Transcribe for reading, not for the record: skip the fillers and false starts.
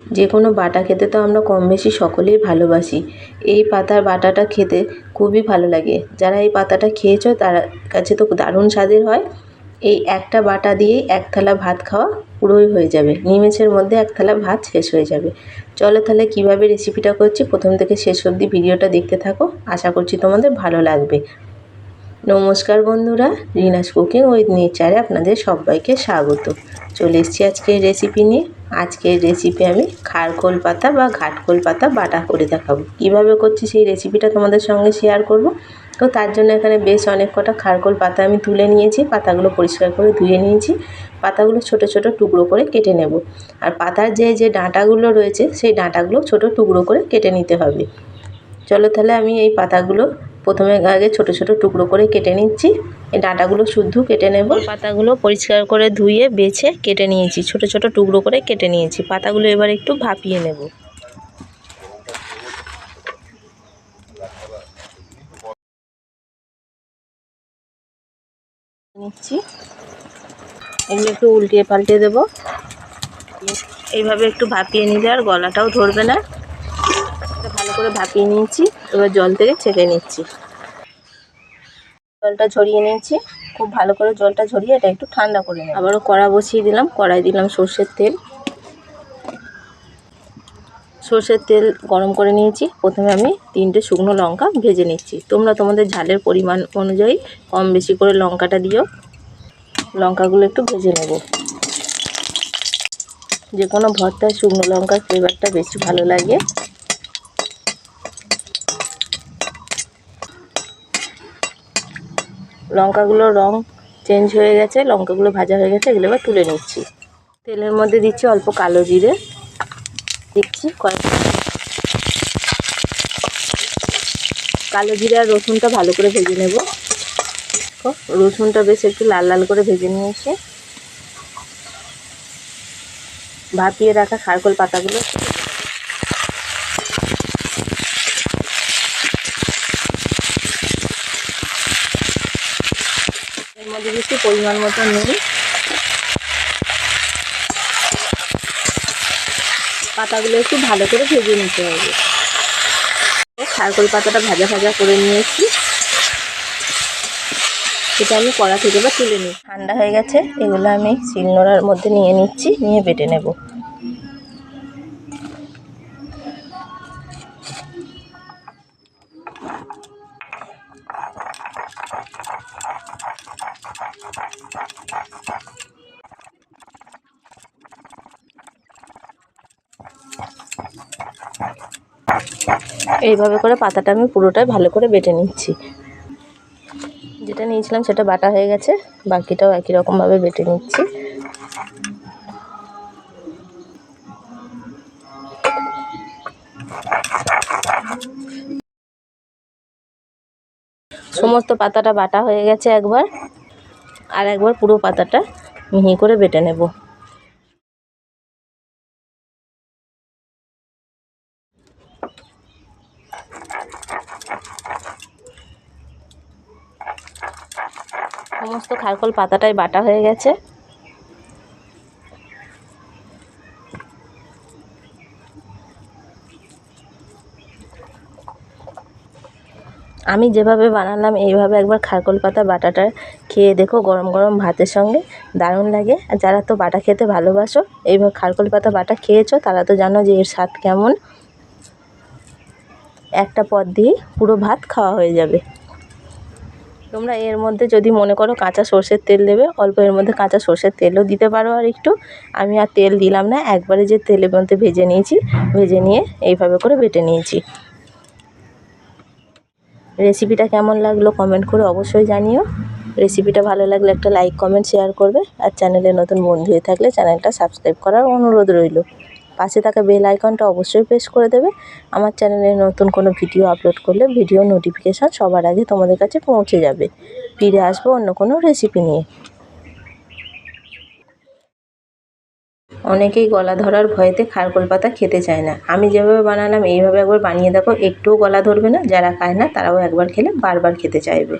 যে কোনো বাটা খেতে তো আমরা কম বেশি সকলেই ভালোবাসি। এই পাতার বাটাটা খেতে খুবই ভালো লাগে। যারা এই পাতাটা খেয়েছো তার কাছে তো দারুণ স্বাদের হয়। এই একটা বাটা দিয়েই এক থালা ভাত খাওয়া পুরোই হয়ে যাবে। নিমেষের মধ্যে এক থালা ভাত শেষ হয়ে যাবে। চলো তাহলে কীভাবে রেসিপিটা করছি প্রথম থেকে শেষ অবধি ভিডিওটা দেখতে থাকো। আশা করছি তোমাদের ভালো লাগবে। নমস্কার বন্ধুরা, রিনাস কুকিং উইথ নেচারে আপনাদের সবাইকে স্বাগত। চলে এসেছি আজকের রেসিপি নিয়ে। আজকের রেসিপি আমি খারকোল পাতা বা ঘাটকোল পাতা বাটা করে দেখাবো। কীভাবে করছি সেই রেসিপিটা তোমাদের সঙ্গে শেয়ার করব। তো তার জন্য এখানে বেশ অনেক কটা খারকোল পাতা আমি তুলে নিয়েছি। পাতাগুলো পরিষ্কার করে ধুয়ে নিয়েছি। পাতাগুলো ছোট ছোট টুকরো করে কেটে নেব। আর পাতার যে ডাঁটাগুলো রয়েছে সেই ডাঁটাগুলো ছোট টুকরো করে কেটে নিতে হবে। চলো তাহলে আমি এই পাতাগুলো প্রথমে আগে ছোট ছোট টুকরো করে কেটে নিচ্ছি। এই ডাঁটাগুলো শুদ্ধ কেটে নেব। পাতাগুলো পরিষ্কার করে ধুয়ে বেছে কেটে নিয়েছি, ছোট ছোট টুকরো করে কেটে নিয়েছি। পাতাগুলো এবার একটু ভাপিয়ে নেব। নিচ্ছি, এগুলো একটু উল্টিয়ে পাল্টে দেব। এইভাবে একটু ভাপিয়ে নিলে আর গলাটাও ধরবে না। ভালো করে ভাপিয়ে নিয়েছি, এবার জল থেকে ছেঁকে নিচ্ছি। জলটা ঝরিয়ে নিয়েছি, খুব ভালো করে জলটা ঝরিয়ে এটা একটু ঠান্ডা করে নিই। আবারও কড়া বসিয়ে দিলাম, কড়াই দিলাম সর্ষের তেল। সর্ষের তেল গরম করে নিয়েছি। প্রথমে আমি 3টে শুকনো লঙ্কা ভেজে নিচ্ছি। তোমরা তোমাদের ঝালের পরিমাণ অনুযায়ী কম বেশি করে লঙ্কাটা দিও। লঙ্কাগুলো একটু ভেজে নেব। যে কোনো ভর্তায় শুকনো লঙ্কার ফ্লেভারটা বেশি ভালো লাগে। লঙ্কাগুলোর রং চেঞ্জ হয়ে গেছে, লঙ্কাগুলো ভাজা হয়ে গেছে। এগুলো এবার তুলে নিচ্ছি। তেলের মধ্যে দিচ্ছি অল্প কালো জিরে, দিচ্ছি কালো জিরে আর রসুনটা ভালো করে ভেজে নেব। রসুনটা বেশ একটু লাল লাল করে ভেজে নিয়েছি। ভাপিয়ে রাখা খারকোল পাতাগুলো এর মধ্যে দিচ্ছি পরিমাণ মতো নুন। পাতাগুলো একটু ভালো করে ভেজে নিতে হবে। খারকোল পাতাটা ভাজা ভাজা করে নিয়েছি। এটা আমি কড়া থেকে বা তুলে নিই। ঠান্ডা হয়ে গেছে, এগুলো আমি শিলনোড়ার মধ্যে নিয়ে নিচ্ছি, নিয়ে বেটে নেব। এইভাবে করে পাতাটা আমি পুরোটাই ভালো করে বেটে নিচ্ছি। যেটা নিয়েছিলাম সেটা বাটা হয়ে গেছে, বাকিটাও একই রকমভাবে বেটে নিচ্ছি। সমস্ত পাতাটা বাটা হয়ে গেছে একবার, আর একবার পুরো পাতাটা মিহি করে বেটে নেব। সমস্ত খারকোল পাতাটাই বাটা হয়ে গেছে। আমি যেভাবে বানালাম এইভাবে একবার খারকোল পাতা বাটাটা খেয়ে দেখো, গরম গরম ভাতের সঙ্গে দারুণ লাগে। আর যারা তো বাটা খেতে ভালোবাসো, এইভাবে খারকোল পাতা বাটা খেয়েছো, তারা তো জানো যে এর স্বাদ কেমন। একটা পদ দিয়েই পুরো ভাত খাওয়া হয়ে যাবে। তোমরা এর মধ্যে যদি মনে করো কাঁচা সর্ষের তেল দেবে, অল্প এর মধ্যে কাঁচা সর্ষের তেলও দিতে পারো। আর একটু আমি আর তেল দিলাম না, একবারে যে তেলের মধ্যে ভেজে নিয়েছি, ভেজে নিয়ে এইভাবে করে বেটে নিয়েছি। রেসিপিটা কেমন লাগলো কমেন্ট করে অবশ্যই জানিও। রেসিপিটা ভালো লাগলে একটা লাইক কমেন্ট শেয়ার করবে। আর চ্যানেলে নতুন বন্ধু হয়ে থাকলে চ্যানেলটা সাবস্ক্রাইব করার অনুরোধ রইল। পাশে থাকা বেল আইকনটা অবশ্যই প্রেস করে দেবে। আমার চ্যানেলে নতুন কোনো ভিডিও আপলোড করলে ভিডিও নোটিফিকেশান সবার আগে তোমাদের কাছে পৌঁছে যাবে। ফিরে আসবো অন্য কোনো রেসিপি নিয়ে। অনেকেই গলা ধরার ভয়েতে খারকোল পাতা খেতে চায় না। আমি যেভাবে বানালাম এইভাবে একবার বানিয়ে দেখো, একটুও গলা ধরবে না। যারা খায় না তারাও একবার খেলে বারবার খেতে চাইবে।